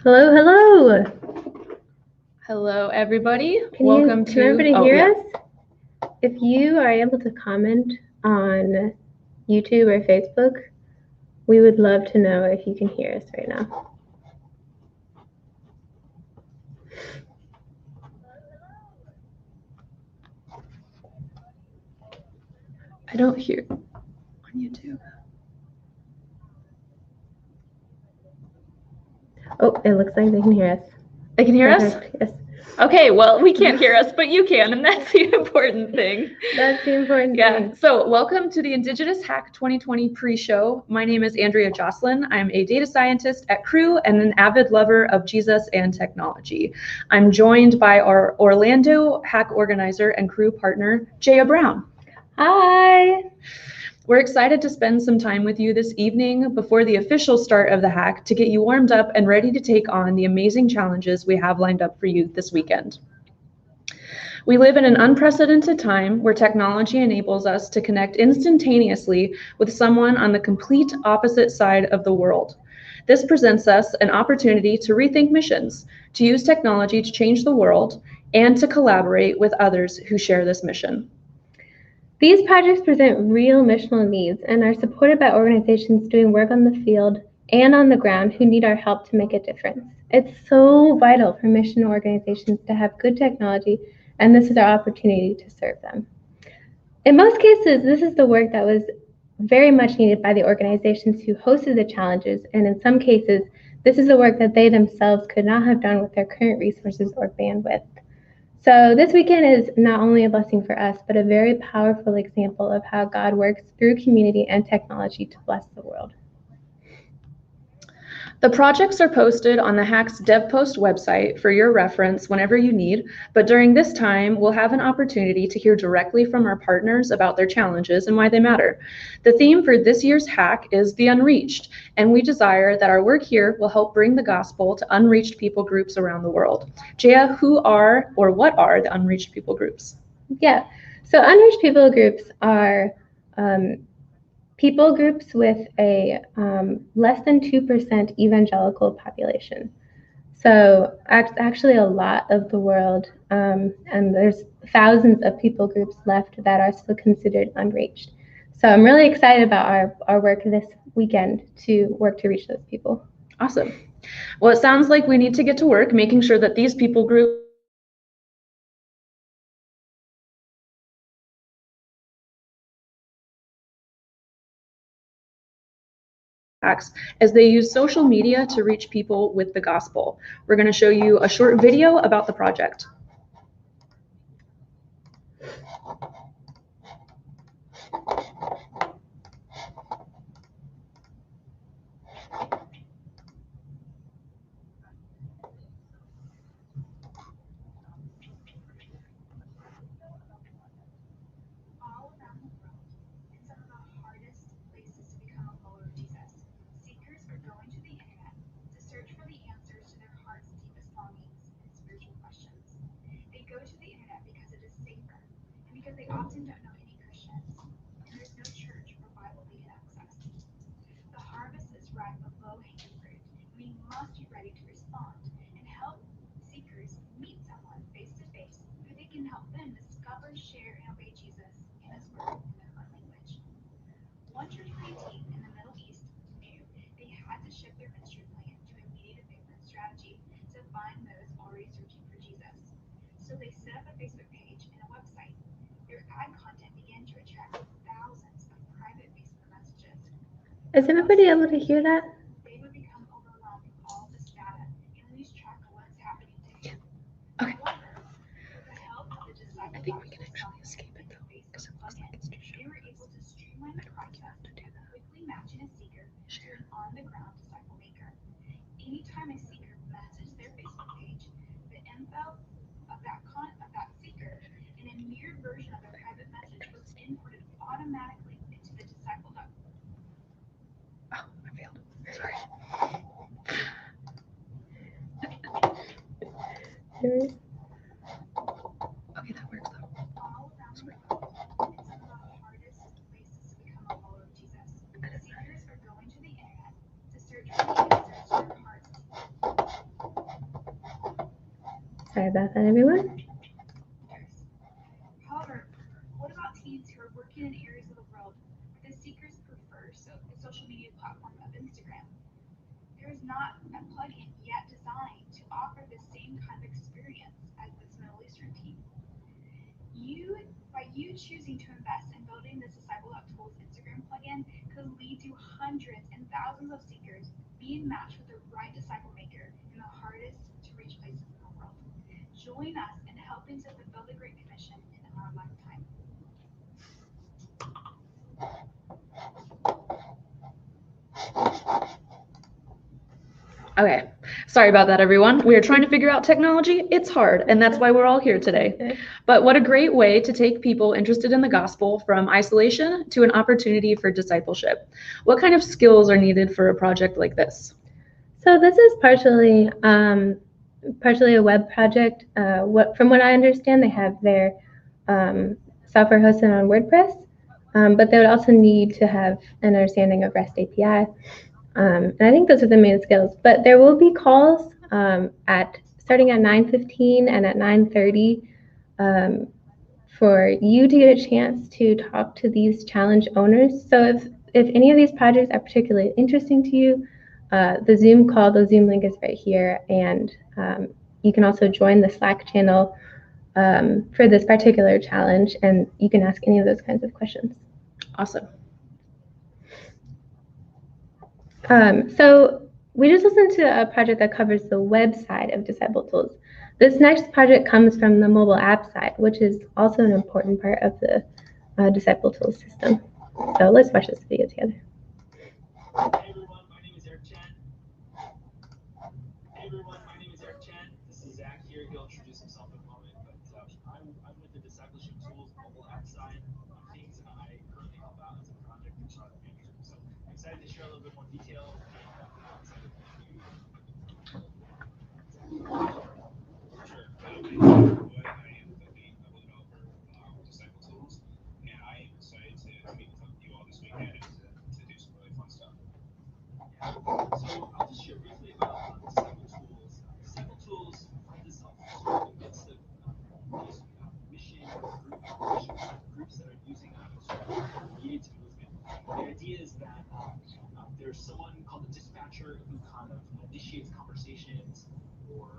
Hello, hello. Hello, everybody. Can everybody hear us? If you are able to comment on YouTube or Facebook, we would love to know if you can hear us right now. I don't hear on YouTube. Oh, it looks like they can hear us. They can hear us? Yes. Okay, well, we can't hear us, but you can, and that's the important thing. That's the important thing. So welcome to the Indigenous Hack 2020 pre-show. My name is Andrea Jocelyn. I'm a data scientist at Crew and an avid lover of Jesus and technology. I'm joined by our Orlando Hack organizer and Crew partner, Jaya Brown. Hi. We're excited to spend some time with you this evening before the official start of the hack to get you warmed up and ready to take on the amazing challenges we have lined up for you this weekend. We live in an unprecedented time where technology enables us to connect instantaneously with someone on the complete opposite side of the world. This presents us an opportunity to rethink missions, to use technology to change the world, and to collaborate with others who share this mission. These projects present real missional needs and are supported by organizations doing work on the field and on the ground who need our help to make a difference. It's so vital for mission organizations to have good technology, and this is our opportunity to serve them. In most cases, this is the work that was very much needed by the organizations who hosted the challenges, and in some cases, this is the work that they themselves could not have done with their current resources or bandwidth. So this weekend is not only a blessing for us, but a very powerful example of how God works through community and technology to bless the world. The projects are posted on the Hack's DevPost website for your reference whenever you need, but during this time, we'll have an opportunity to hear directly from our partners about their challenges and why they matter. The theme for this year's Hack is the Unreached, and we desire that our work here will help bring the gospel to unreached people groups around the world. Jaya, who are or what are the unreached people groups? Yeah, so unreached people groups are people groups with a less than 2% evangelical population. So actually a lot of the world, and there's thousands of people groups left that are still considered unreached. So I'm really excited about our work this weekend to work to reach those people. Awesome. Well, it sounds like we need to get to work making sure that these people groups as they use social media to reach people with the gospel. We're going to show you a short video about the project. Is everybody able to hear that? Okay. I think we can actually escape it though, because it looks like it's too short. I don't think you have to do that. Share. Oh, I failed. about that, everyone. However, what about teens who are working in areas of the world where the seekers prefer the social media platform of Instagram? There is not a plugin yet designed to offer the same kind of experience as this Middle Eastern team. By you choosing to invest in building this Disciple.Tools Instagram plugin could lead to hundreds and thousands of seekers being matched with the right disciple maker in the hardest to reach places in the world. Join us in helping to fulfill the Great Commission in our lifetime. Okay, sorry about that, everyone. We are trying to figure out technology. It's hard, and that's why we're all here today. But what a great way to take people interested in the gospel from isolation to an opportunity for discipleship. What kind of skills are needed for a project like this? So this is partially a web project. From what I understand, they have their software hosted on WordPress, but they would also need to have an understanding of REST API. And I think those are the main skills. But there will be calls starting at 9:15 and at 9:30 for you to get a chance to talk to these challenge owners. So if any of these projects are particularly interesting to you, the Zoom link is right here, and you can also join the Slack channel for this particular challenge, and you can ask any of those kinds of questions. Awesome. So we just listened to a project that covers the web side of Disciple Tools. This next project comes from the mobile app side, which is also an important part of the Disciple Tools system. So let's watch this video together. Hey everyone, my name is Eric Chen. This is Zach here. He'll introduce himself in a moment, but I'm with the Discipleship Tools mobile app side of things, and I currently help out as a project and product manager. So I'm excited to share a little bit more details, and I'm excited to meet you. Sure. My name is Boyd. I am the lead web developer for Disciple Tools, and I am excited to meet with you all this weekend and to do some really fun stuff. So I'll just share briefly about Disciple Tools. Disciple Tools finds itself sort of in the midst of these mission groups that are using sort of mediated movement. The idea is that there's someone called the dispatcher who kind of initiates conversations or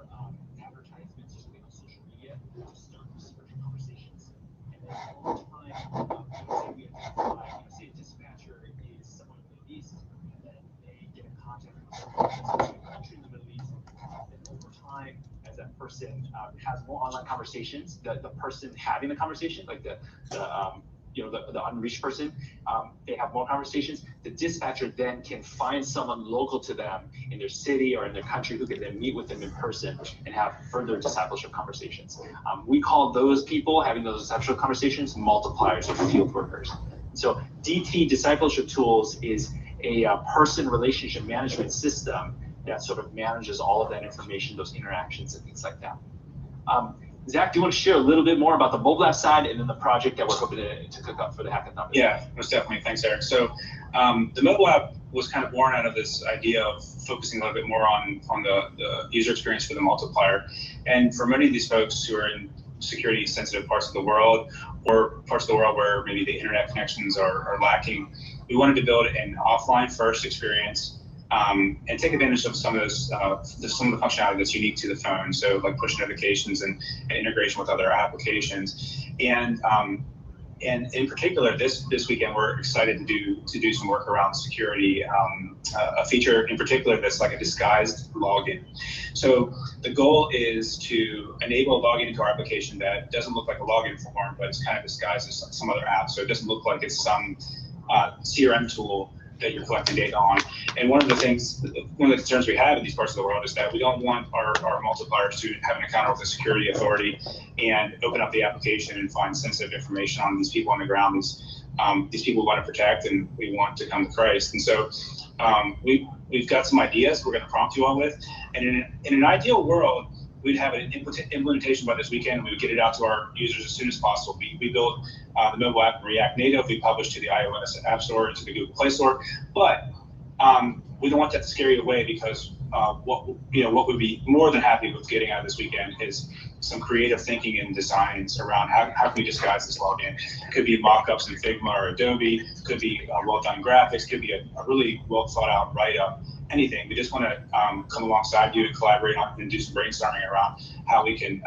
advertisements or something on social media to start spiritual conversations. And then over time, let's say we identify, say a dispatcher is someone in the Middle East, and then they get in contact with a country in the Middle East. Then over time, as that person has more online conversations, the person having the conversation, like the unreached person, they have more conversations. The dispatcher then can find someone local to them in their city or in their country who can then meet with them in person and have further discipleship conversations. We call those people having those discipleship conversations multipliers or field workers. So DT Discipleship Tools is a person relationship management system that sort of manages all of that information, those interactions and things like that. Zach, do you want to share a little bit more about the mobile app side and then the project that we're hoping to cook up for the hackathon? Yeah, most definitely. Thanks, Eric. So the mobile app was kind of born out of this idea of focusing a little bit more on the user experience for the multiplier. And for many of these folks who are in security sensitive parts of the world or parts of the world where maybe the internet connections are lacking, we wanted to build an offline first experience and take advantage of some of those, some of the functionality that's unique to the phone. So like push notifications and integration with other applications. And in particular, this weekend, we're excited to do some work around security, a feature in particular that's like a disguised login. So the goal is to enable a login into our application that doesn't look like a login form, but it's kind of disguised as some other app. So it doesn't look like it's some CRM tool that you're collecting data on. And one of the concerns we have in these parts of the world is that we don't want our multipliers to have an encounter with a security authority and open up the application and find sensitive information on these people on the ground. These people we want to protect and we want to come to Christ. And so we've got some ideas we're going to prompt you all with. And in an ideal world, we'd have an implementation by this weekend, and we would get it out to our users as soon as possible. We built the mobile app in React Native. We published to the iOS App Store and to the Google Play Store. But we don't want that to scare you away because what would be more than happy with getting out of this weekend is some creative thinking and designs around how can we disguise this login. It could be mock-ups in Figma or Adobe, could be well-done graphics, could be a really well-thought-out write-up, anything. We just want to come alongside you and collaborate on and do some brainstorming around how we can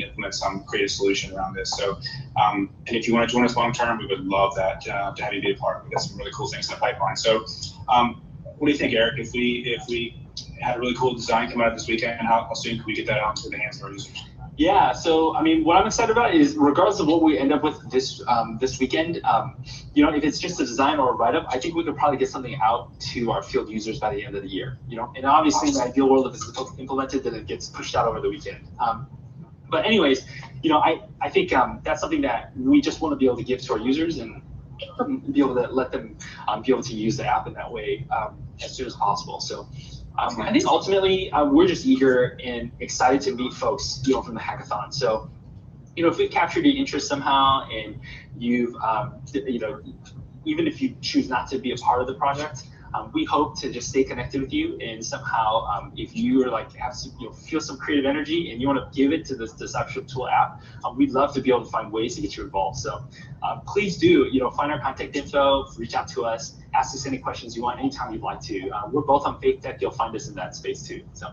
implement some creative solution around this. So, and if you want to join us long-term, we would love that to have you be a part. We've got some really cool things in the pipeline. So, what do you think, Eric? If we had a really cool design come out this weekend, how soon can we get that out into the hands of our users? Yeah, so I mean, what I'm excited about is, regardless of what we end up with this weekend, if it's just a design or a write-up, I think we could probably get something out to our field users by the end of the year. And obviously, in the ideal world, if it's implemented, then it gets pushed out over the weekend. But anyways, I think that's something that we just want to be able to give to our users and be able to let them be able to use the app in that way as soon as possible. So. I think ultimately we're just eager and excited to meet folks, from the hackathon. So, if we've captured your interest somehow, and you've, even if you choose not to be a part of the project, we hope to just stay connected with you. And somehow, if you are feel some creative energy and you want to give it to this Discipleship Tool app, we'd love to be able to find ways to get you involved. So please do, find our contact info, reach out to us, ask us any questions you want anytime you'd like to. We're both on Faith Tech. You'll find us in that space too. So,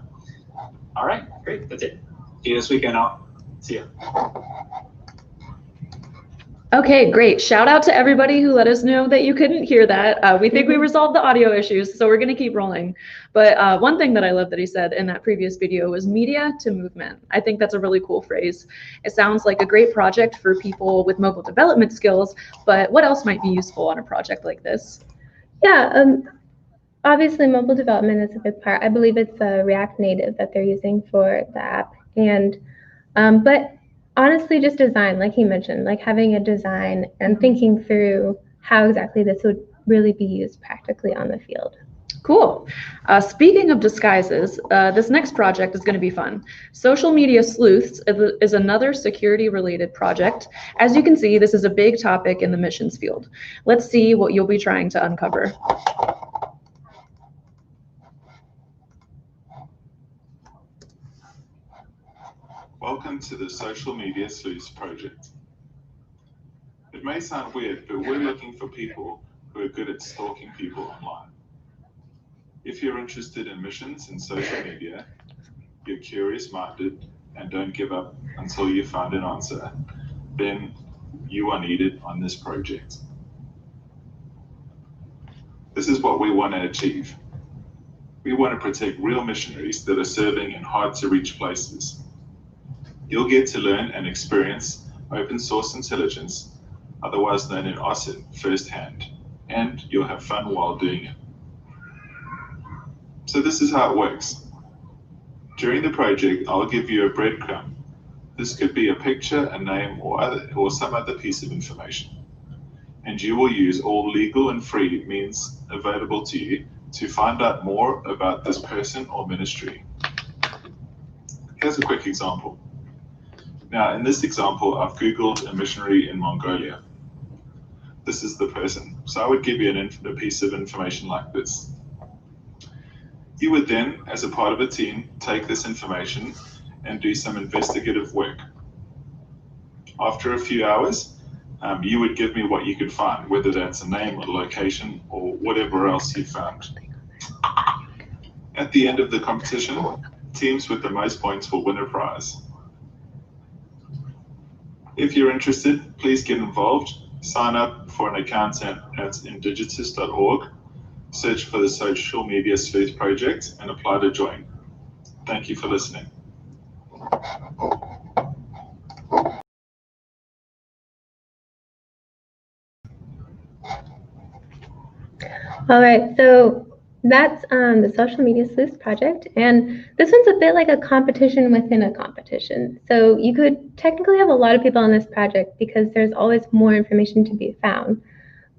all right, great. That's it. See you this weekend. See ya. Okay, great. Shout out to everybody who let us know that you couldn't hear that. We think we resolved the audio issues, so we're going to keep rolling. But one thing that I love that he said in that previous video was media to movement. I think that's a really cool phrase. It sounds like a great project for people with mobile development skills, but what else might be useful on a project like this? Yeah, obviously mobile development is a big part. I believe it's React Native that they're using for the app. And but honestly, just design, like he mentioned, like having a design and thinking through how exactly this would really be used practically on the field. Cool. Speaking of disguises, this next project is going to be fun. Social Media Sleuths is another security-related project. As you can see, this is a big topic in the missions field. Let's see what you'll be trying to uncover. Welcome to the Social Media Sleuths project. It may sound weird, but we're looking for people who are good at stalking people online. If you're interested in missions and social media, you're curious-minded, and don't give up until you find an answer, then you are needed on this project. This is what we want to achieve. We want to protect real missionaries that are serving in hard-to-reach places. You'll get to learn and experience open source intelligence, otherwise known in OSINT, firsthand, and you'll have fun while doing it. So this is how it works. During the project, I'll give you a breadcrumb. This could be a picture, a name, or some other piece of information. And you will use all legal and free means available to you to find out more about this person or ministry. Here's a quick example. Now, in this example, I've Googled a missionary in Mongolia. This is the person. So I would give you a piece of information like this. You would then, as a part of a team, take this information and do some investigative work. After a few hours, you would give me what you could find, whether that's a name or location or whatever else you found. At the end of the competition, teams with the most points will win a prize. If you're interested, please get involved. Sign up for an account at indigitus.org, search for the Social Media Sleuth project, and apply to join. Thank you for listening. All right, so that's the Social Media Sleuths project, and this one's a bit like a competition within a competition. So you could technically have a lot of people on this project because there's always more information to be found.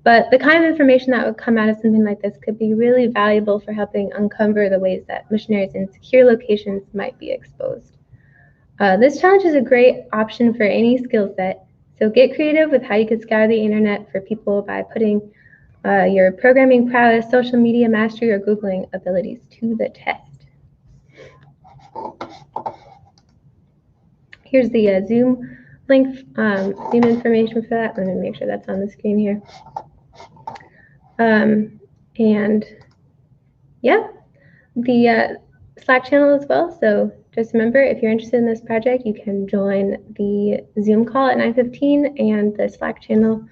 But the kind of information that would come out of something like this could be really valuable for helping uncover the ways that missionaries in secure locations might be exposed. This challenge is a great option for any skill set. So get creative with how you could scour the internet for people by putting your programming prowess, social media mastery, or Googling abilities to the test. Here's the Zoom link, Zoom information for that. Let me make sure that's on the screen here. And yeah, the Slack channel as well. So just remember, if you're interested in this project, you can join the Zoom call at 9:15 and the Slack channel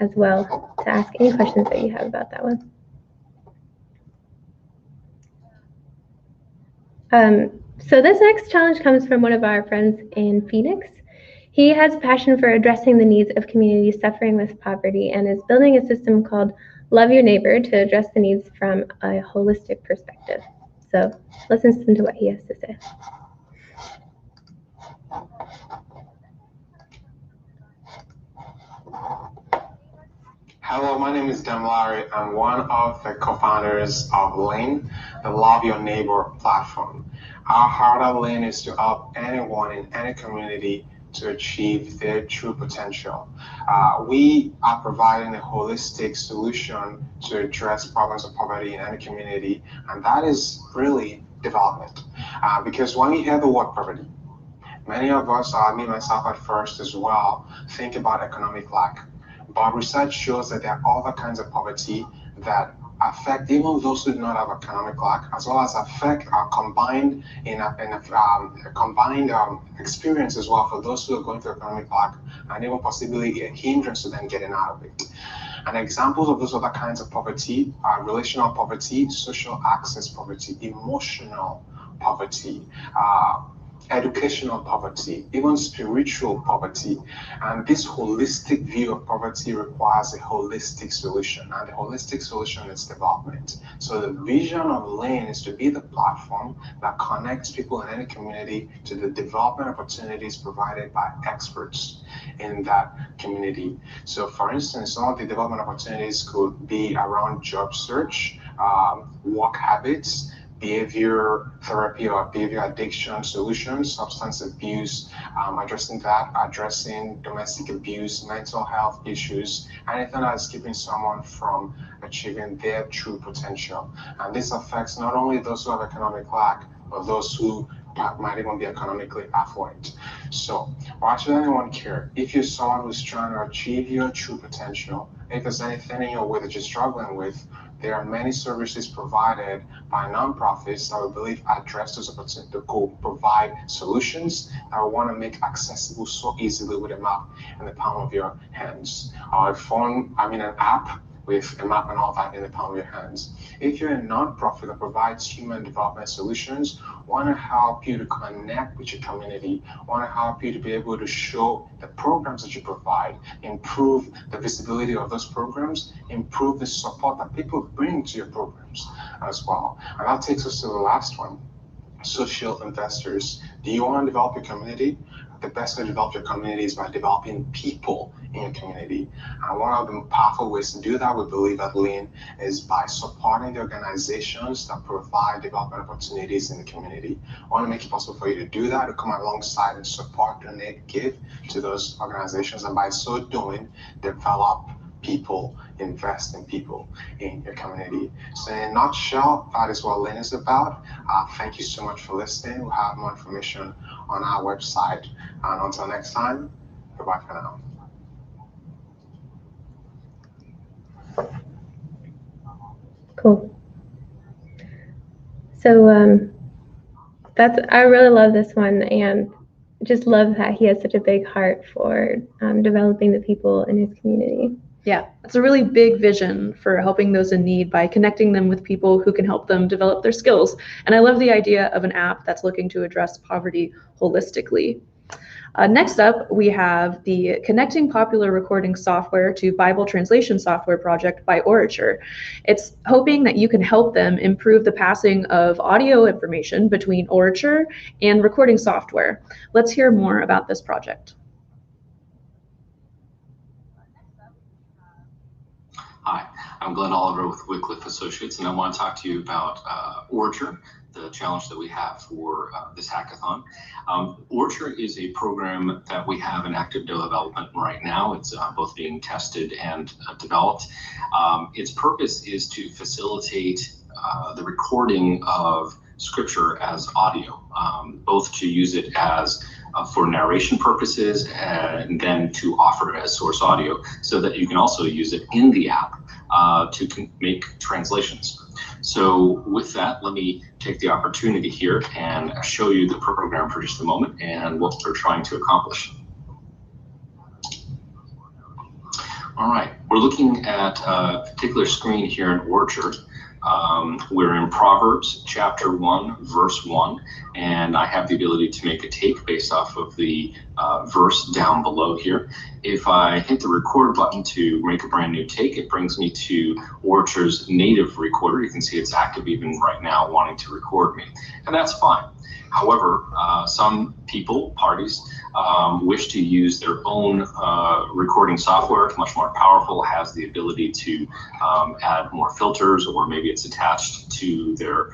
as well to ask any questions that you have about that one. So this next challenge comes from one of our friends in Phoenix. He has a passion for addressing the needs of communities suffering with poverty and is building a system called Love Your Neighbor to address the needs from a holistic perspective. So let's listen to what he has to say. Hello, my name is Damlari. I'm one of the co-founders of Lane, the Love Your Neighbor platform. Our heart at Lane is to help anyone in any community to achieve their true potential. We are providing a holistic solution to address problems of poverty in any community, and that is really development. Because when you hear the word poverty, many of us, me myself at first as well, think about economic lack. But research shows that there are other kinds of poverty that affect even those who do not have economic lack, as well as affect combined experience as well for those who are going through economic lack, and even possibly a hindrance to them getting out of it. And examples of those other kinds of poverty are relational poverty, social access poverty, emotional poverty, educational poverty, even spiritual poverty. And this holistic view of poverty requires a holistic solution, and the holistic solution is development. So the vision of Lane is to be the platform that connects people in any community to the development opportunities provided by experts in that community. So for instance, some of the development opportunities could be around job search, work habits, behavior therapy or behavior addiction solutions, substance abuse, addressing domestic abuse, mental health issues, anything that's keeping someone from achieving their true potential. And this affects not only those who have economic lack, but those who might even be economically affluent. So why should anyone care? If you're someone who's trying to achieve your true potential, if there's anything in your way that you're struggling with, there are many services provided by nonprofits that we believe address those opportunities to go provide solutions that we want to make accessible so easily with a map in the palm of your hands. Or an app with a map and all that in the palm of your hands. If you're a nonprofit that provides human development solutions, want to help you to connect with your community, want to help you to be able to show the programs that you provide, improve the visibility of those programs, improve the support that people bring to your programs as well. And that takes us to the last one, social investors. Do you want to develop your community? The best way to develop your community is by developing people in your community. And one of the powerful ways to do that, we believe at Lean, is by supporting the organizations that provide development opportunities in the community. I want to make it possible for you to do that, to come alongside and support, donate, give to those organizations, and by so doing, develop people, invest in people in your community. So in a nutshell, that is what Lean is about. Thank you so much for listening. We'll have more information on our website. And until next time, goodbye for now. Cool. So I really love this one, and just love that he has such a big heart for developing the people in his community. Yeah, it's a really big vision for helping those in need by connecting them with people who can help them develop their skills. And I love the idea of an app that's looking to address poverty holistically. Next up, we have the Connecting Popular Recording Software to Bible Translation Software project by ORATURE. It's hoping that you can help them improve the passing of audio information between ORATURE and recording software. Let's hear more about this project. Hi, I'm Glenn Oliver with Wycliffe Associates, and I want to talk to you about ORATURE, the challenge that we have for this hackathon. ORATURE is a program that we have in active development right now. It's both being tested and developed. Its purpose is to facilitate the recording of scripture as audio, both to use it as for narration purposes and then to offer it as source audio so that you can also use it in the app to make translations. So with that, let me take the opportunity here and show you the program for just a moment and what we're trying to accomplish. All right, we're looking at a particular screen here in ORATURE. We're in Proverbs chapter 1, verse 1, and I have the ability to make a take based off of the verse down below here. If I hit the record button to make a brand new take, it brings me to ORATURE's native recorder. You can see it's active even right now wanting to record me, and that's fine. However, some people, parties, wish to use their own recording software. It's much more powerful, has the ability to add more filters, or maybe it's attached to their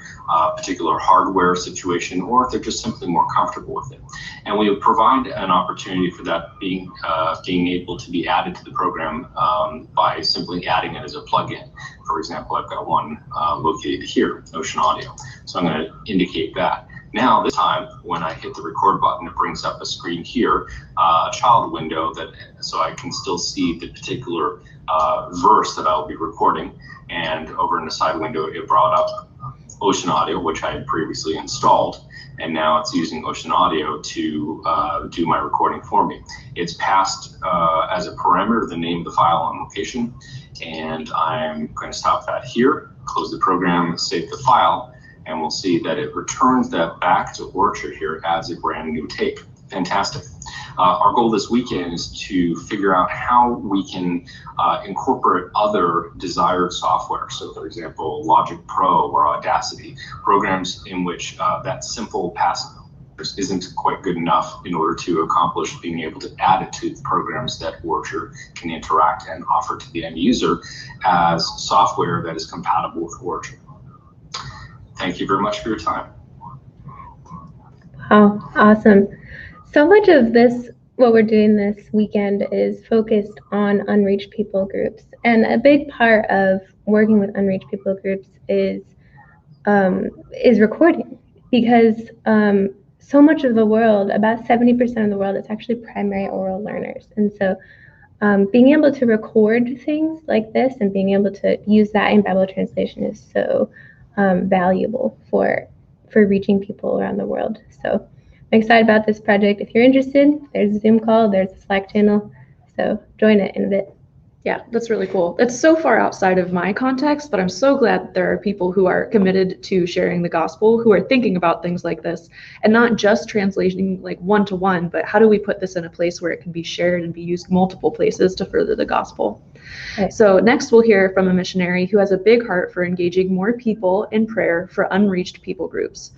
particular hardware situation, or if they're just simply more comfortable with it. And we provide an opportunity for that being able to be added to the program by simply adding it as a plugin. For example, I've got one located here, Ocean Audio. So I'm going to indicate that. Now, this time, when I hit the record button, it brings up a screen here, a child window, so I can still see the particular verse that I'll be recording. And over in the side window, it brought up Ocean Audio, which I had previously installed. And now it's using Ocean Audio to do my recording for me. It's passed as a parameter the name of the file and location. And I'm going to stop that here, close the program, save the file. And we'll see that it returns that back to ORATURE here as a brand new take. Fantastic. Our goal this weekend is to figure out how we can incorporate other desired software. So for example, Logic Pro or Audacity, programs in which that simple passive isn't quite good enough in order to accomplish being able to add it to the programs that ORATURE can interact and offer to the end user as software that is compatible with ORATURE. Thank you very much for your time. Wow, awesome. So much of this, what we're doing this weekend, is focused on unreached people groups. And a big part of working with unreached people groups is recording, because so much of the world, about 70% of the world, is actually primary oral learners. And so being able to record things like this and being able to use that in Bible translation is so valuable for reaching people around the world. So I'm excited about this project. If you're interested, there's a Zoom call, there's a Slack channel, so join it in a bit. Yeah, that's really cool. It's so far outside of my context, but I'm so glad that there are people who are committed to sharing the gospel, who are thinking about things like this, and not just translating like one-to-one, but how do we put this in a place where it can be shared and be used multiple places to further the gospel. Right. So next we'll hear from a missionary who has a big heart for engaging more people in prayer for unreached people groups.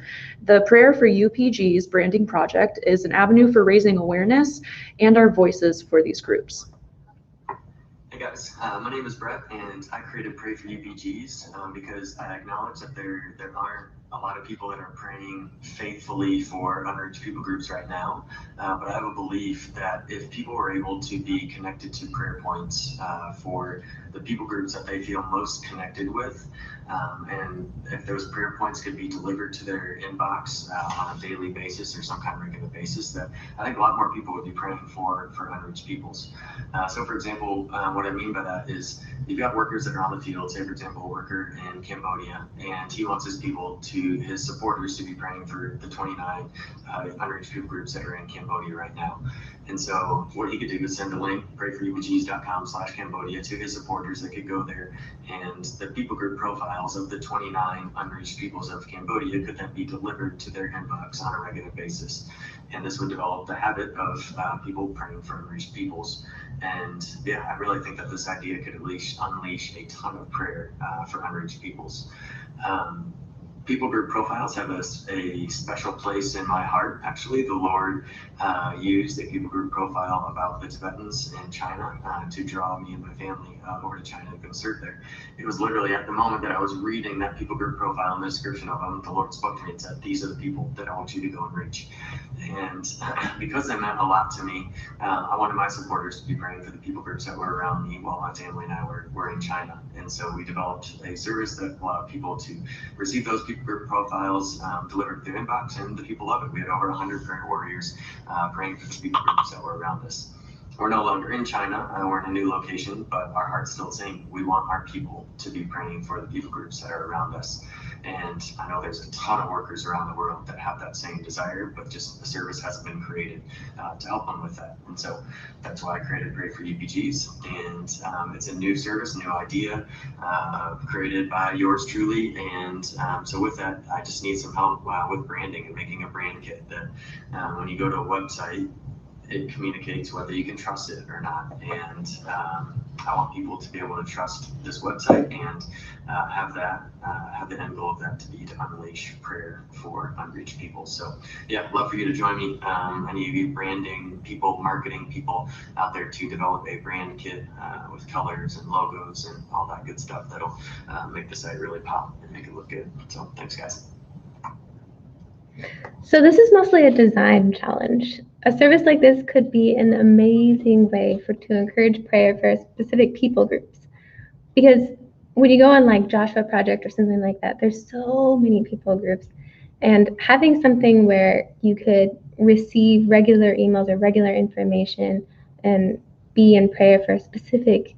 The Prayer for UPG's branding project is an avenue for raising awareness and our voices for these groups. Hey guys, my name is Brett, and I created Pray for UPGs because I acknowledge that there aren't a lot of people that are praying faithfully for unreached people groups right now, but I have a belief that if people were able to be connected to prayer points for the people groups that they feel most connected with, and if those prayer points could be delivered to their inbox on a daily basis or some kind of regular basis, that I think a lot more people would be praying for unreached peoples. So for example, what I mean by that is you've got workers that are on the field, say for example a worker in Cambodia, and he wants his supporters to be praying for the 29 unreached people groups that are in Cambodia right now. And so what he could do is send a link, prayforupgs.com/Cambodia, to his supporters that could go there, and the people group profiles of the 29 unreached peoples of Cambodia could then be delivered to their inbox on a regular basis. And this would develop the habit of people praying for unreached peoples. And yeah, I really think that this idea could at least unleash a ton of prayer for unreached peoples. People group profiles have a special place in my heart. Actually, the Lord used a people group profile about the Tibetans in China to draw me and my family over to China to go serve there. It was literally at the moment that I was reading that people group profile and the description of them, the Lord spoke to me and said, "These are the people that I want you to go and reach." And because that meant a lot to me, I wanted my supporters to be praying for the people groups that were around me while my family and I were in China. And so we developed a service that allowed people to receive those people people group profiles delivered through inbox, and the people love it. We had over 100 prayer warriors praying for the people groups that were around us. We're no longer in China, we're in a new location, but our heart's still the same. We want our people to be praying for the people groups that are around us. And I know there's a ton of workers around the world that have that same desire, but just the service hasn't been created to help them with that. And so that's why I created Pray for UPGs. And it's a new service, new idea, created by yours truly. And so with that, I just need some help with branding and making a brand kit that when you go to a website, it communicates whether you can trust it or not. And I want people to be able to trust this website and have the end goal of that to be to unleash prayer for unreached people. So yeah, love for you to join me. Any of you branding people, marketing people out there to develop a brand kit with colors and logos and all that good stuff that'll make the site really pop and make it look good. So thanks, guys. So this is mostly a design challenge. A service like this could be an amazing way to encourage prayer for specific people groups. Because when you go on like Joshua Project or something like that, there's so many people groups. And having something where you could receive regular emails or regular information and be in prayer for a specific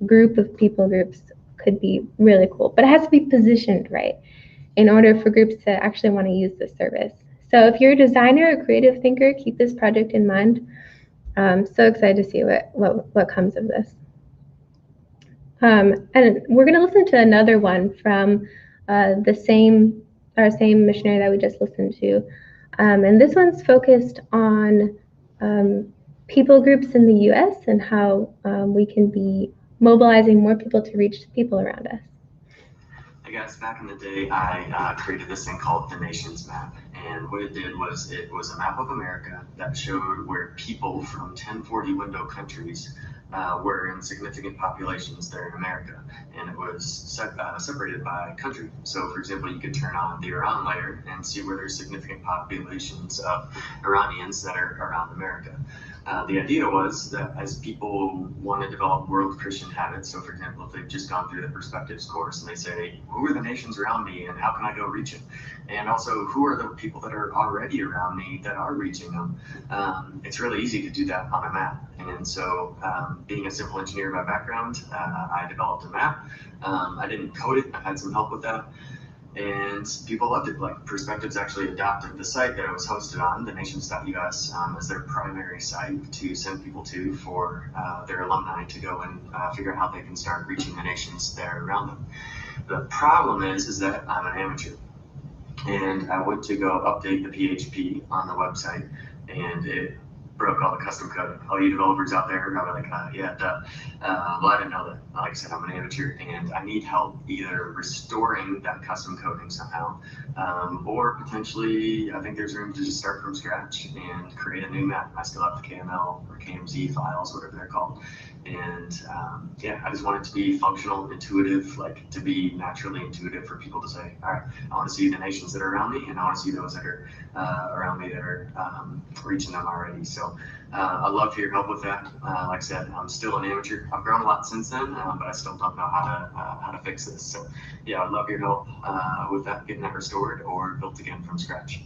group of people groups could be really cool. But it has to be positioned right in order for groups to actually want to use this service. So if you're a designer or creative thinker, keep this project in mind. I'm so excited to see what comes of this. And we're going to listen to another one from our same missionary that we just listened to. And this one's focused on people groups in the US and how we can be mobilizing more people to reach people around us. Hey guys, back in the day, I created this thing called the Nations Map. And what it did was it was a map of America that showed where people from 1040 window countries were in significant populations there in America. And it was separated by country. So for example, you could turn on the Iran layer and see where there's significant populations of Iranians that are around America. The idea was that as people want to develop world Christian habits, so for example, if they've just gone through the Perspectives course and they say, who are the nations around me and how can I go reach them? And also, who are the people that are already around me that are reaching them? It's really easy to do that on a map. And so being a civil engineer by background, I developed a map. I didn't code it, I had some help with that. And people loved it. Like Perspectives actually adopted the site that I was hosted on, the nations.us, as their primary site to send people to for their alumni to go and figure out how they can start reaching the nations that are around them. The problem is that I'm an amateur. And I went to go update the PHP on the website, and it broke all the custom code. All you developers out there are probably like, yeah, duh. Well, I didn't know that. Like I said, I'm an amateur, and I need help either restoring that custom coding somehow, or potentially, I think there's room to just start from scratch and create a new map. I still have the KML or KMZ files, whatever they're called. And yeah, I just want it to be functional, intuitive, like to be naturally intuitive for people to say, all right, I want to see the nations that are around me, and I want to see those that are around me that are reaching them already. So I'd love for your help with that. Like I said, I'm still an amateur. I've grown a lot since then, but I still don't know how to fix this. So yeah, I'd love your help with that, getting that restored or built again from scratch.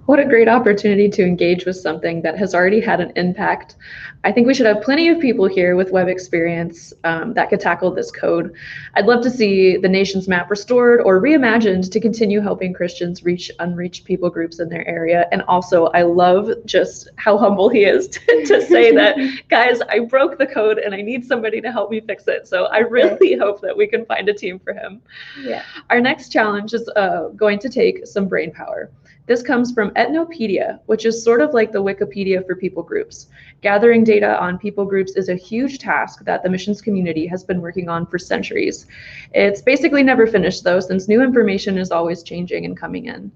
What a great opportunity to engage with something that has already had an impact. I think we should have plenty of people here with web experience that could tackle this code. I'd love to see the nation's map restored or reimagined to continue helping Christians reach unreached people groups in their area. And also, I love just how humble he is to say that, guys, I broke the code and I need somebody to help me fix it. So I really hope that we can find a team for him. Yeah. Our next challenge is going to take some brain power. This comes from Ethnopedia, which is sort of like the Wikipedia for people groups. Gathering data on people groups is a huge task that the missions community has been working on for centuries. It's basically never finished though, since new information is always changing and coming in.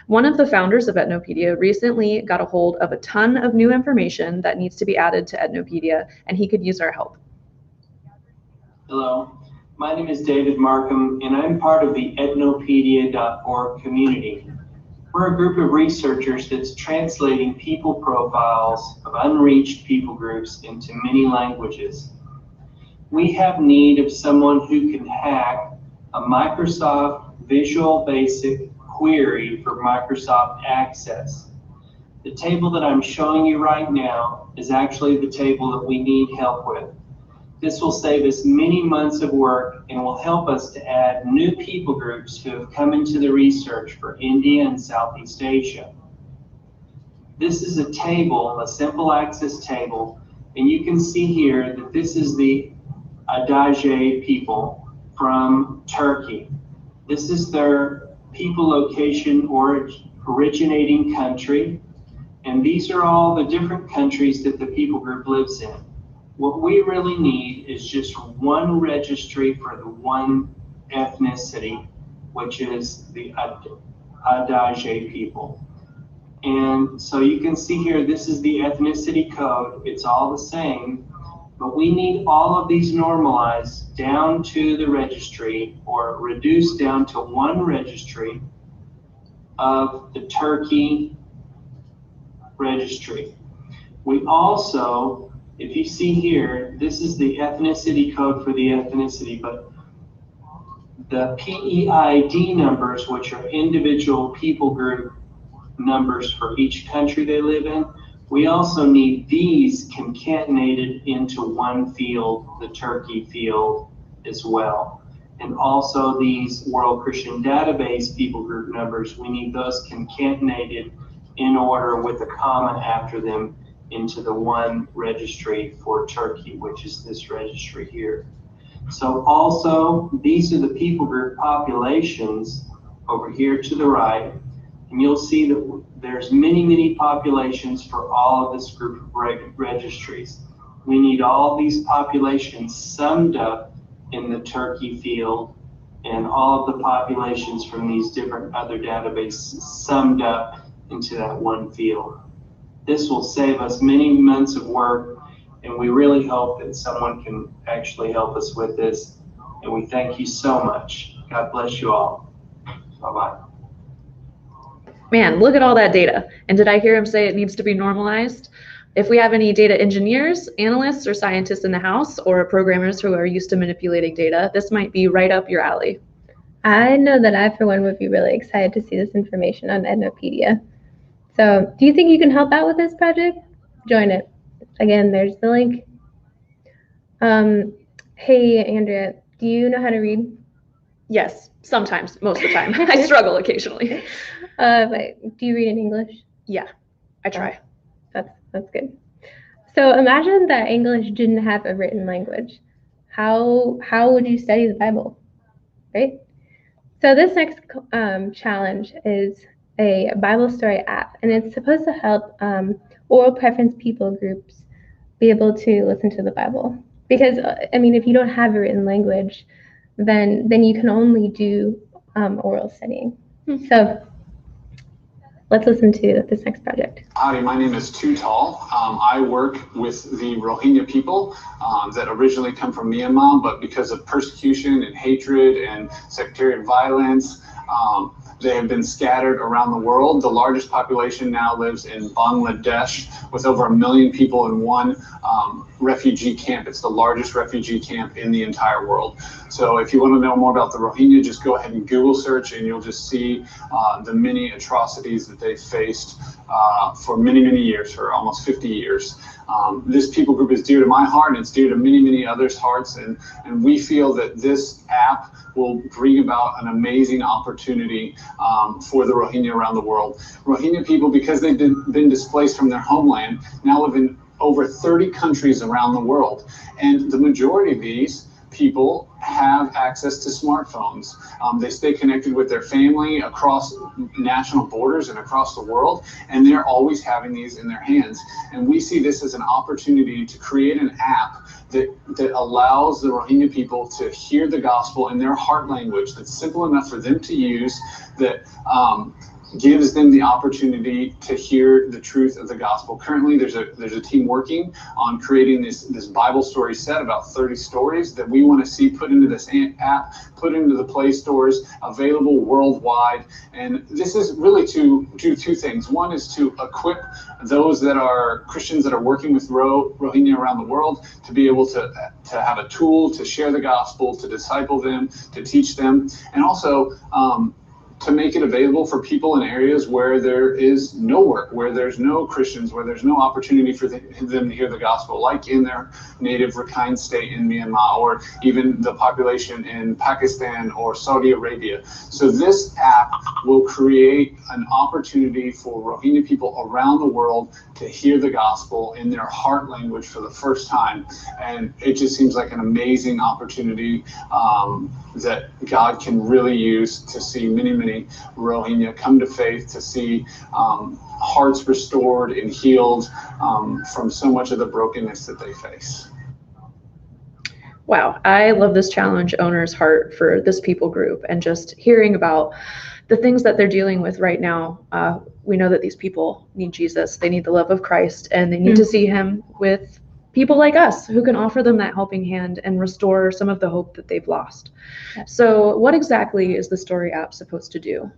One of the founders of Ethnopedia recently got a hold of a ton of new information that needs to be added to Ethnopedia, and he could use our help. Hello, my name is David Markham, and I'm part of the ethnopedia.org community. We're a group of researchers that's translating people profiles of unreached people groups into many languages. We have need of someone who can hack a Microsoft Visual Basic query for Microsoft Access. The table that I'm showing you right now is actually the table that we need help with. This will save us many months of work and will help us to add new people groups who have come into the research for India and Southeast Asia. This is a table, a simple access table, and you can see here that this is the Adaje people from Turkey. This is their people location or originating country, and these are all the different countries that the people group lives in. What we really need is just one registry for the one ethnicity, which is the Adaje people. And so you can see here, this is the ethnicity code. It's all the same, but we need all of these normalized down to the registry or reduced down to one registry of the Turkey registry. We also, if you see here, this is the ethnicity code for the ethnicity, but the PEID numbers, which are individual people group numbers for each country they live in, we also need these concatenated into one field, the Turkey field as well. And also these World Christian Database people group numbers, we need those concatenated in order with a comma after them into the one registry for Turkey, which is this registry here. So also, these are the people group populations over here to the right, and you'll see that there's many, many populations for all of this group of registries. We need all these populations summed up in the Turkey field and all of the populations from these different other databases summed up into that one field. This will save us many months of work, and we really hope that someone can actually help us with this. And we thank you so much. God bless you all. Bye-bye. Man, look at all that data. And did I hear him say it needs to be normalized? If we have any data engineers, analysts, or scientists in the house, or programmers who are used to manipulating data, this might be right up your alley. I know that I, for one, would be really excited to see this information on Ednopedia. So do you think you can help out with this project? Join it. Again, there's the link. Hey, Andrea, do you know how to read? Yes, sometimes, most of the time. I struggle occasionally. But do you read in English? Yeah, I try. That's good. So imagine that English didn't have a written language. How would you study the Bible, right? So this next challenge is a Bible story app, and it's supposed to help oral preference people groups be able to listen to the Bible. Because, I mean, if you don't have a written language, then you can only do oral studying. So let's listen to this next project. Howdy, my name is Too Tall. I work with the Rohingya people that originally come from Myanmar, but because of persecution and hatred and sectarian violence, they have been scattered around the world. The largest population now lives in Bangladesh with over 1 million people in one refugee camp. It's the largest refugee camp in the entire world. So if you want to know more about the Rohingya, just go ahead and Google search and you'll just see the many atrocities that they've faced for many, many years, for almost 50 years. This people group is dear to my heart, and it's dear to many, many others' hearts, and we feel that this app will bring about an amazing opportunity for the Rohingya around the world. Rohingya people, because they've been displaced from their homeland, now live in over 30 countries around the world, and the majority of these people have access to smartphones. They stay connected with their family across national borders and across the world, and they're always having these in their hands. And we see this as an opportunity to create an app that allows the Rohingya people to hear the gospel in their heart language, that's simple enough for them to use, that gives them the opportunity to hear the truth of the gospel. Currently, there's a team working on creating this Bible story set, about 30 stories that we want to see put into this app, put into the Play stores, available worldwide. And this is really to do two things. One is to equip those that are Christians that are working with Rohingya around the world to be able to have a tool to share the gospel, to disciple them, to teach them, and also to make it available for people in areas where there is no work, where there's no Christians, where there's no opportunity for them to hear the gospel, like in their native Rakhine state in Myanmar, or even the population in Pakistan or Saudi Arabia. So this app will create an opportunity for Rohingya people around the world to hear the gospel in their heart language for the first time. And it just seems like an amazing opportunity that God can really use to see many Rohingya come to faith, to see hearts restored and healed from so much of the brokenness that they face. Wow, I love this challenge owner's heart for this people group, and just hearing about the things that they're dealing with right now. We know that these people need Jesus, they need the love of Christ, and they need to see him with people like us who can offer them that helping hand and restore some of the hope that they've lost. So what exactly is the Story app supposed to do?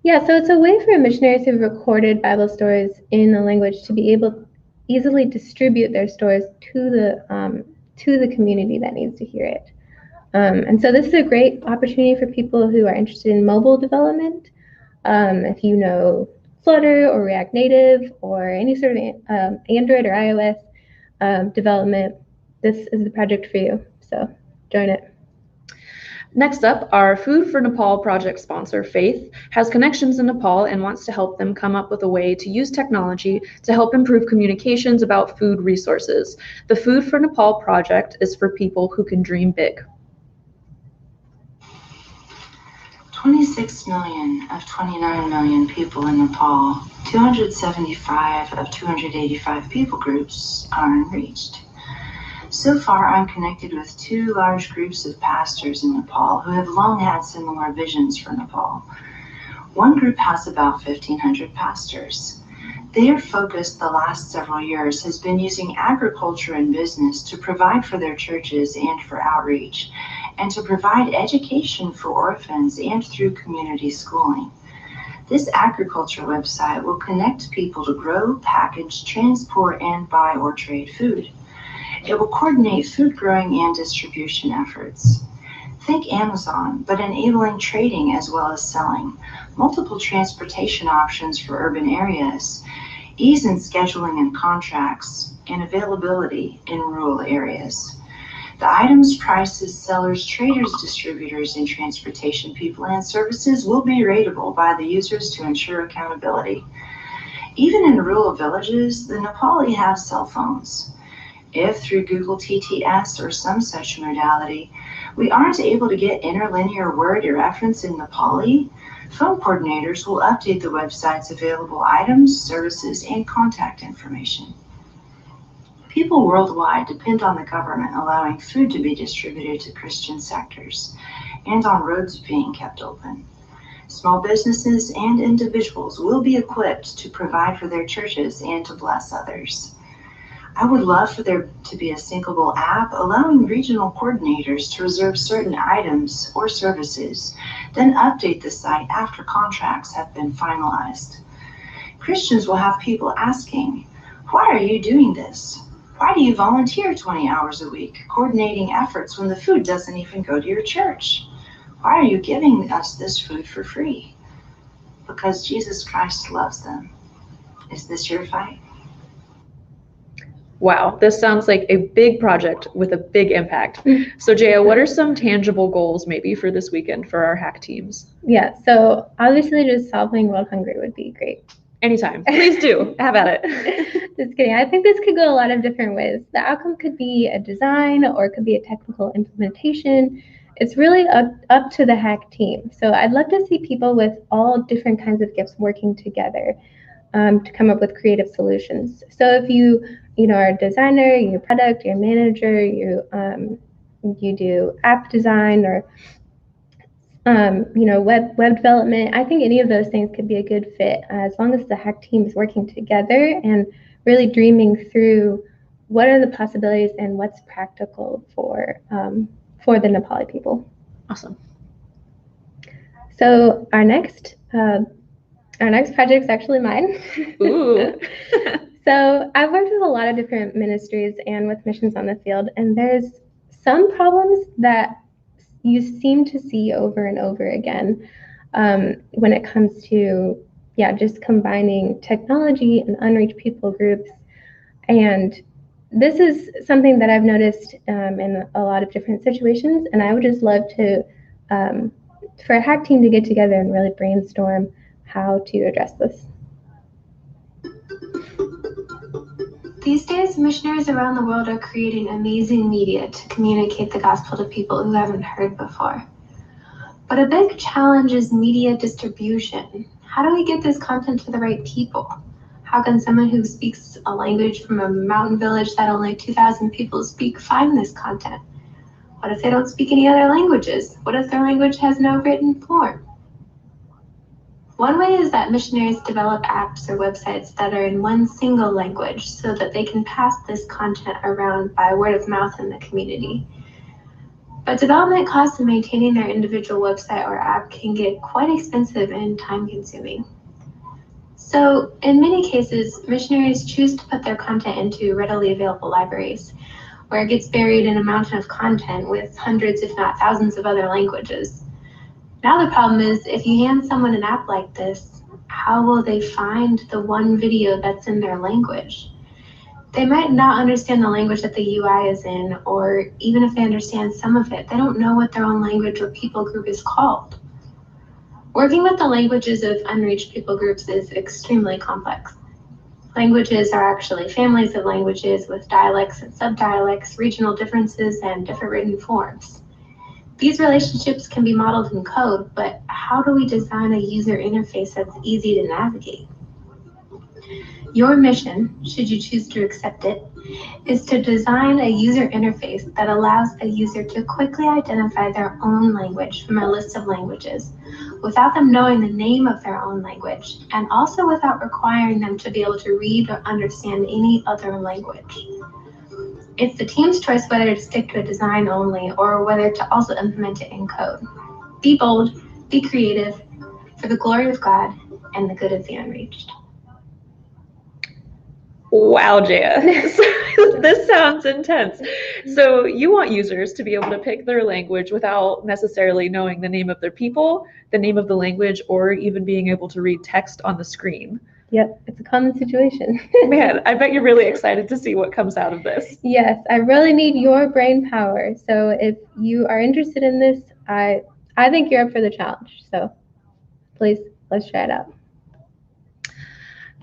Yeah, so it's a way for missionaries who've recorded Bible stories in a language to be able to easily distribute their stories to the community that needs to hear it. And so this is a great opportunity for people who are interested in mobile development. If you know Flutter or React Native or any sort of Android or iOS development, this is the project for you. So join it. Next up, our Food for Nepal project sponsor, Faith, has connections in Nepal and wants to help them come up with a way to use technology to help improve communications about food resources. The Food for Nepal project is for people who can dream big. 26 million of 29 million people in Nepal, 275 of 285 people groups are unreached. So far, I'm connected with two large groups of pastors in Nepal who have long had similar visions for Nepal. One group has about 1,500 pastors. Their focus the last several years has been using agriculture and business to provide for their churches and for outreach, and to provide education for orphans and through community schooling. This agriculture website will connect people to grow, package, transport, and buy or trade food. It will coordinate food growing and distribution efforts. Think Amazon, but enabling trading as well as selling, multiple transportation options for urban areas, ease in scheduling and contracts, and availability in rural areas. The items, prices, sellers, traders, distributors, and transportation people and services will be rateable by the users to ensure accountability. Even in rural villages, the Nepali have cell phones. If through Google TTS or some such modality, we aren't able to get interlinear word or reference in Nepali, phone coordinators will update the website's available items, services, and contact information. People worldwide depend on the government allowing food to be distributed to Christian sectors and on roads being kept open. Small businesses and individuals will be equipped to provide for their churches and to bless others. I would love for there to be a syncable app allowing regional coordinators to reserve certain items or services, then update the site after contracts have been finalized. Christians will have people asking, "Why are you doing this? Why do you volunteer 20 hours a week coordinating efforts when the food doesn't even go to your church? Why are you giving us this food for free?" Because Jesus Christ loves them. Is this your fight? Wow, this sounds like a big project with a big impact. So Jaya, what are some tangible goals maybe for this weekend for our hack teams? Yeah, so obviously just solving world hunger would be great. Anytime, please do, have at it. Just kidding, I think this could go a lot of different ways. The outcome could be a design or it could be a technical implementation. It's really up to the hack team. So I'd love to see people with all different kinds of gifts working together to come up with creative solutions. So if you are a designer, you're a product, you're a manager, you do app design or web development. I think any of those things could be a good fit as long as the hack team is working together and really dreaming through what are the possibilities and what's practical for the Nepali people. Awesome. So our next project is actually mine. Ooh. So I've worked with a lot of different ministries and with missions on the field, and there's some problems that you seem to see over and over again when it comes to, just combining technology and unreached people groups. And this is something that I've noticed in a lot of different situations, and I would just love to, for a hack team to get together and really brainstorm how to address this. These days, missionaries around the world are creating amazing media to communicate the gospel to people who haven't heard before. But a big challenge is media distribution. How do we get this content to the right people? How can someone who speaks a language from a mountain village that only 2,000 people speak find this content? What if they don't speak any other languages? What if their language has no written form? One way is that missionaries develop apps or websites that are in one single language so that they can pass this content around by word of mouth in the community. But development costs and maintaining their individual website or app can get quite expensive and time-consuming. So in many cases, missionaries choose to put their content into readily available libraries, where it gets buried in a mountain of content with hundreds, if not thousands, of other languages. Now the problem is, if you hand someone an app like this, how will they find the one video that's in their language? They might not understand the language that the UI is in, or even if they understand some of it, they don't know what their own language or people group is called. Working with the languages of unreached people groups is extremely complex. Languages are actually families of languages with dialects and subdialects, regional differences, and different written forms. These relationships can be modeled in code, but how do we design a user interface that's easy to navigate? Your mission, should you choose to accept it, is to design a user interface that allows a user to quickly identify their own language from a list of languages without them knowing the name of their own language, and also without requiring them to be able to read or understand any other language. It's the team's choice whether to stick to a design only or whether to also implement it in code. Be bold, be creative, for the glory of God and the good of the unreached. Wow, Jaya. This sounds intense. So you want users to be able to pick their language without necessarily knowing the name of their people, the name of the language, or even being able to read text on the screen. Yep, it's a common situation. Man, I bet you're really excited to see what comes out of this. Yes, I really need your brain power. So if you are interested in this, I think you're up for the challenge. So please, let's try it out.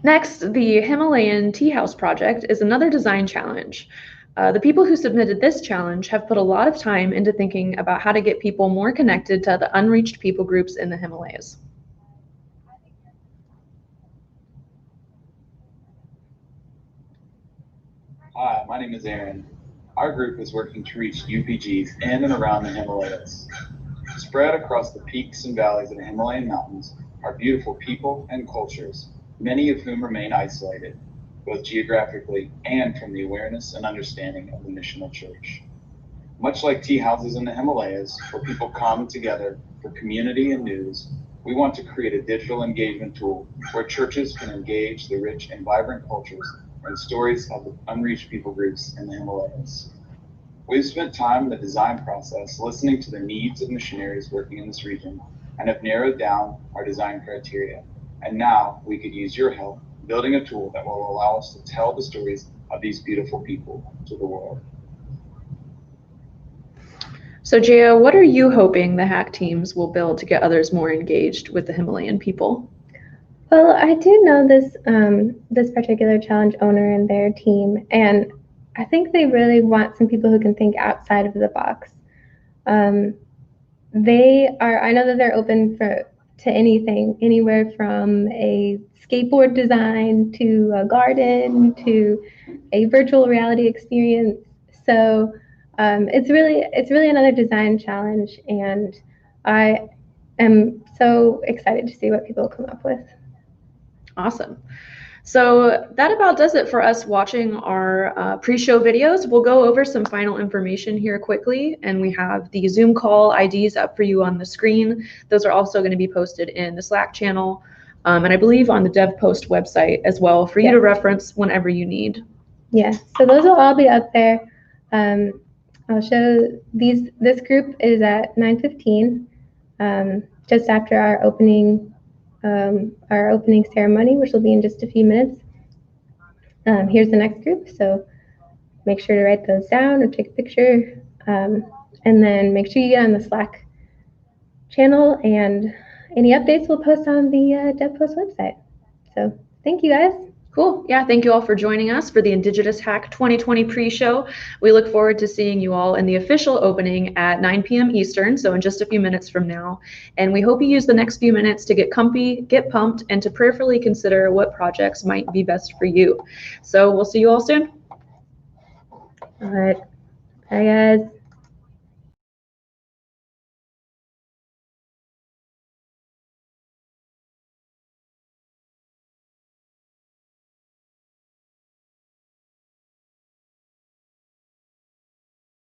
Next, the Himalayan Tea House project is another design challenge. The people who submitted this challenge have put a lot of time into thinking about how to get people more connected to the unreached people groups in the Himalayas. Hi, my name is Aaron. Our group is working to reach UPGs in and around the Himalayas. Spread across the peaks and valleys of the Himalayan mountains are beautiful people and cultures, many of whom remain isolated, both geographically and from the awareness and understanding of the missional church. Much like tea houses in the Himalayas, where people come together for community and news, we want to create a digital engagement tool where churches can engage the rich and vibrant cultures and stories of the unreached people groups in the Himalayas. We've spent time in the design process listening to the needs of missionaries working in this region and have narrowed down our design criteria. And now we could use your help building a tool that will allow us to tell the stories of these beautiful people to the world. So Jaya, what are you hoping the hack teams will build to get others more engaged with the Himalayan people? Well, I do know this particular challenge owner and their team, and I think they really want some people who can think outside of the box. I know that they're open to anything, anywhere from a skateboard design to a garden to a virtual reality experience. So it's really another design challenge, and am so excited to see what people come up with. Awesome. So that about does it for us watching our pre-show videos. We'll go over some final information here quickly, and we have the Zoom call IDs up for you on the screen. Those are also going to be posted in the Slack channel, and I believe on the DevPost website as well for you to reference whenever you need. Yeah, so those will all be up there. I'll show these. This group is at 9:15, just after our opening ceremony, which will be in just a few minutes. Here's the next group, so make sure to write those down or take a picture, and then make sure you get on the Slack channel, and any updates we'll post on the DevPost website. So thank you, guys. Cool. Yeah, thank you all for joining us for the Indigenous Hack 2020 pre-show. We look forward to seeing you all in the official opening at 9 p.m. Eastern, so in just a few minutes from now. And we hope you use the next few minutes to get comfy, get pumped, and to prayerfully consider what projects might be best for you. So we'll see you all soon. All right. Bye, guys.